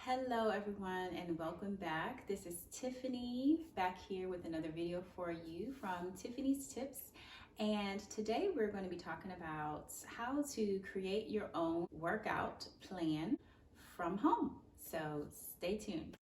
Hello everyone and welcome back. This is Tiffany back here with another video for you from Tiffany's Tips. And today we're going to be talking about how to create your own workout plan from home. So stay tuned.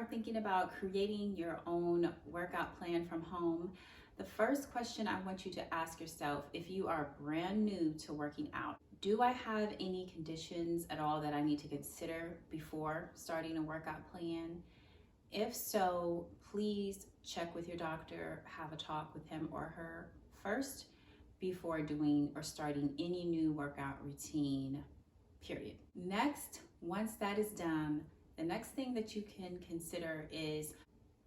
Thinking about creating your own workout plan from home, the first question I want you to ask yourself, if you are brand new to working out, do I have any conditions at all that I need to consider before starting a workout plan? If so, please check with your doctor, have a talk with him or her first before doing or starting any new workout routine, period. Next, once that is done, the next thing that you can consider is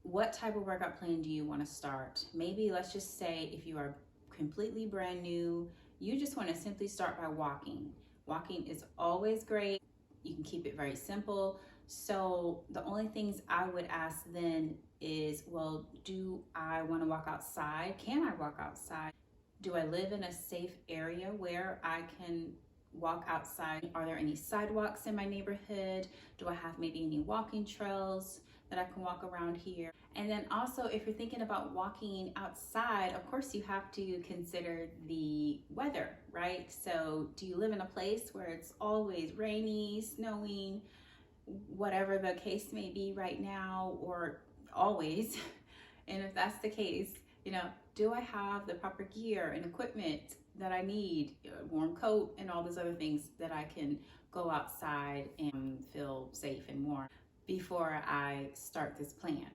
what type of workout plan do you want to start? Maybe let's just say if you are completely brand new, you just want to simply start by walking. Walking is always great. You can keep it very simple. So the only things I would ask then is, well, do I want to walk outside? Can I walk outside? Do I live in a safe area where I can walk outside? Are there any sidewalks in my neighborhood? Do I have maybe any walking trails that I can walk around here? And then also, if you're thinking about walking outside, of course you have to consider the weather, right? So do you live in a place where it's always rainy, snowing, whatever the case may be right now, or always? And if that's the case, do I have the proper gear and equipment that I need, a warm coat and all those other things that I can go outside and feel safe and warm before I start this plan?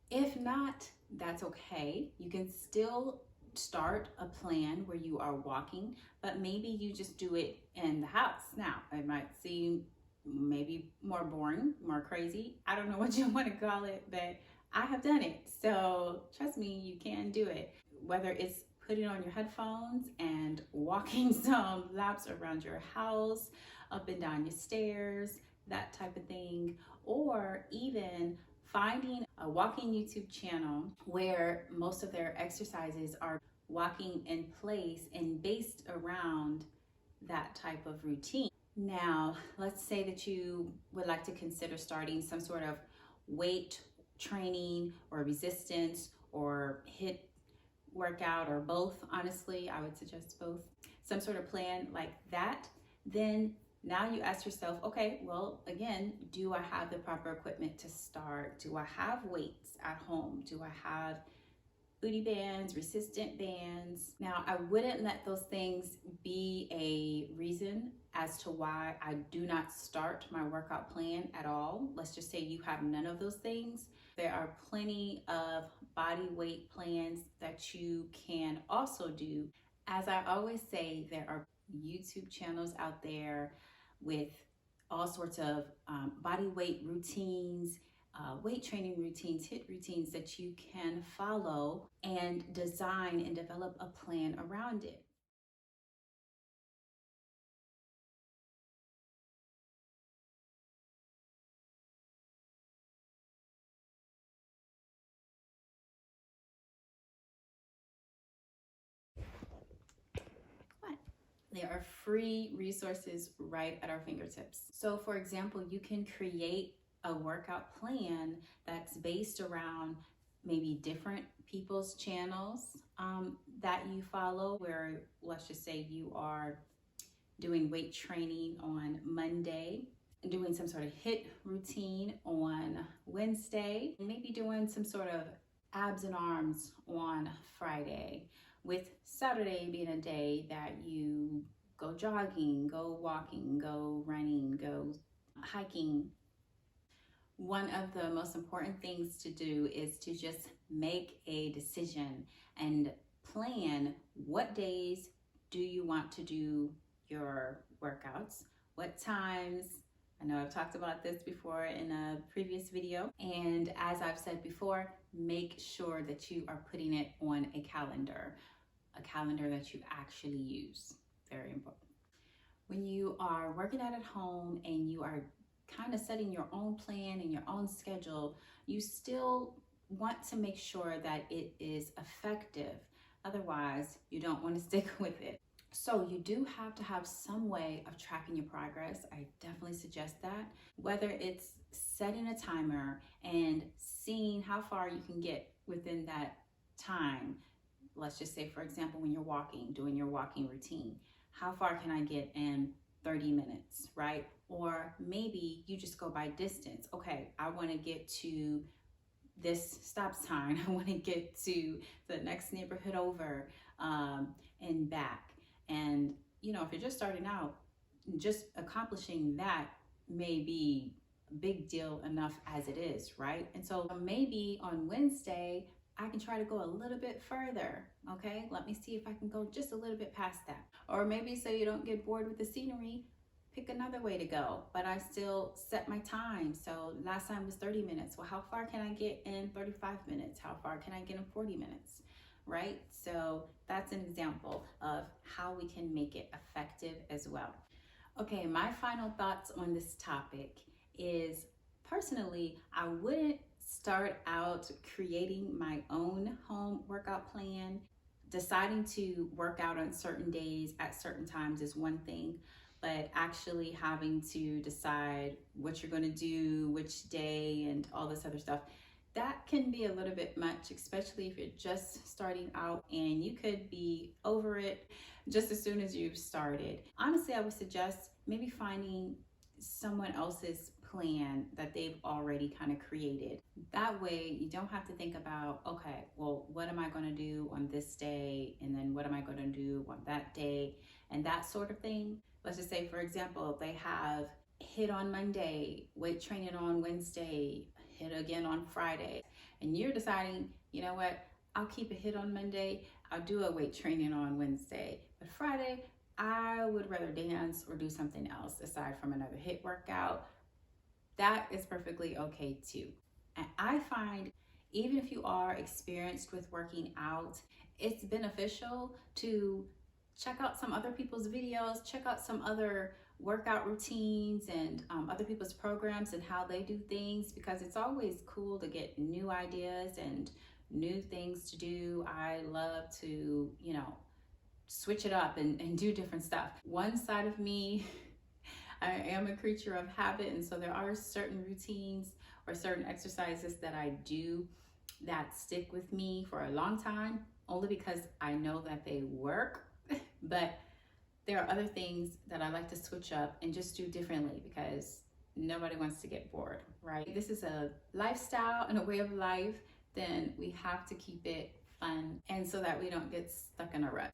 If not, that's okay. You can still start a plan where you are walking, but maybe you just do it in the house. Now, it might seem maybe more boring, more crazy. I don't know what you want to call it, but I have done it. So trust me, you can do it. Whether it's putting on your headphones and walking some laps around your house, up and down your stairs, that type of thing, or even finding a walking YouTube channel where most of their exercises are walking in place and based around that type of routine. Now, let's say that you would like to consider starting some sort of weight training or resistance or HIIT workout, or both. Honestly, I would suggest both. Some sort of plan like that. Then now you ask yourself, okay, well, again, do I have the proper equipment to start? Do I have weights at home? Do I have booty bands, resistant bands? Now, I wouldn't let those things be a reason as to why I do not start my workout plan at all. Let's just say you have none of those things. There are plenty of body weight plans that you can also do. As I always say, there are YouTube channels out there with all sorts of body weight routines, weight training routines, HIIT routines that you can follow and design and develop a plan around it. There are free resources right at our fingertips. So for example, you can create a workout plan that's based around maybe different people's channels that you follow, where let's just say you are doing weight training on Monday, doing some sort of HIIT routine on Wednesday, maybe doing some sort of abs and arms on Friday, with Saturday being a day that you go jogging, go walking, go running, go hiking. One of the most important things to do is to just make a decision and plan what days do you want to do your workouts, what times. I know I've talked about this before in a previous video. And as I've said before, make sure that you are putting it on a calendar. a calendar that you actually use. Very important. When you are working out at home and you are kind of setting your own plan and your own schedule, you still want to make sure that it is effective. Otherwise, you don't want to stick with it. So you do have to have some way of tracking your progress. I definitely suggest that. Whether it's setting a timer and seeing how far you can get within that time. Let's just say, for example, when you're walking, doing your walking routine, how far can I get in 30 minutes, right? Or maybe you just go by distance. Okay, I want to get to this stop sign. I want to get to the next neighborhood over and back. And, you know, if you're just starting out, just accomplishing that may be a big deal enough as it is, right? And so maybe on Wednesday, I can try to go a little bit further, okay? Let me see if I can go just a little bit past that. Or maybe so you don't get bored with the scenery, pick another way to go, but I still set my time. So last time was 30 minutes. Well, how far can I get in 35 minutes? How far can I get in 40 minutes? Right? So that's an example of how we can make it effective as well. Okay, my final thoughts on this topic is personally, I wouldn't start out creating my own home workout plan. Deciding to work out on certain days at certain times is one thing, but actually having to decide what you're going to do, which day, and all this other stuff, that can be a little bit much, especially if you're just starting out and you could be over it just as soon as you've started. Honestly, I would suggest maybe finding someone else's plan that they've already kind of created. That way you don't have to think about, okay, well, what am I going to do on this day? And then what am I going to do on that day? And that sort of thing. Let's just say, for example, they have HIIT on Monday, weight training on Wednesday, HIIT again on Friday. And you're deciding, you know what, I'll keep a HIIT on Monday, I'll do a weight training on Wednesday. But Friday, I would rather dance or do something else aside from another HIIT workout. That is perfectly okay too. And I find even if you are experienced with working out, it's beneficial to check out some other people's videos, check out some other workout routines and other people's programs and how they do things, because it's always cool to get new ideas and new things to do. I love to, you know, switch it up and do different stuff. One side of me, I am a creature of habit, and so there are certain routines or certain exercises that I do that stick with me for a long time, only because I know that they work. But there are other things that I like to switch up and just do differently because nobody wants to get bored, right? This is a lifestyle and a way of life, then we have to keep it fun and so that we don't get stuck in a rut.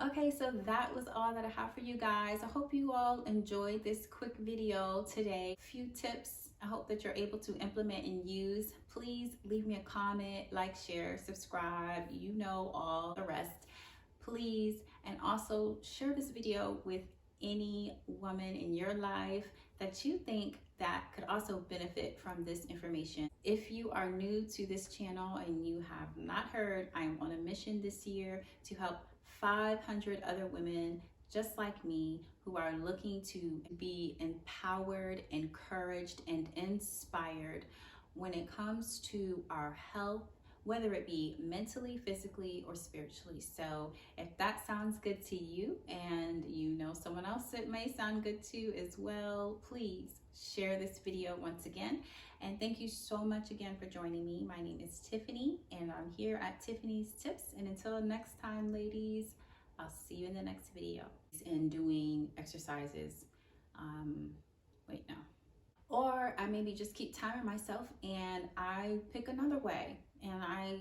Okay, so that was all that I have for you guys. I hope you all enjoyed this quick video today. A few tips I hope that you're able to implement and use. Please leave me a comment, like, share, subscribe, you know all the rest. Please, and also share this video with any woman in your life that you think that could also benefit from this information. If you are new to this channel and you have not heard, I am on a mission this year to help 500 other women just like me who are looking to be empowered, encouraged, and inspired when it comes to our health, whether it be mentally, physically, or spiritually. So if that sounds good to you and you know someone else it may sound good to as well, please share this video once again. And thank you so much again for joining me. My name is Tiffany and I'm here at Tiffany's Tips. And until next time, ladies, I'll see you in the next video. And doing exercises, wait, no. Or I maybe just keep timing myself and I pick another way. And I,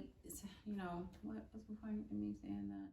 you know, what's the point of me saying that?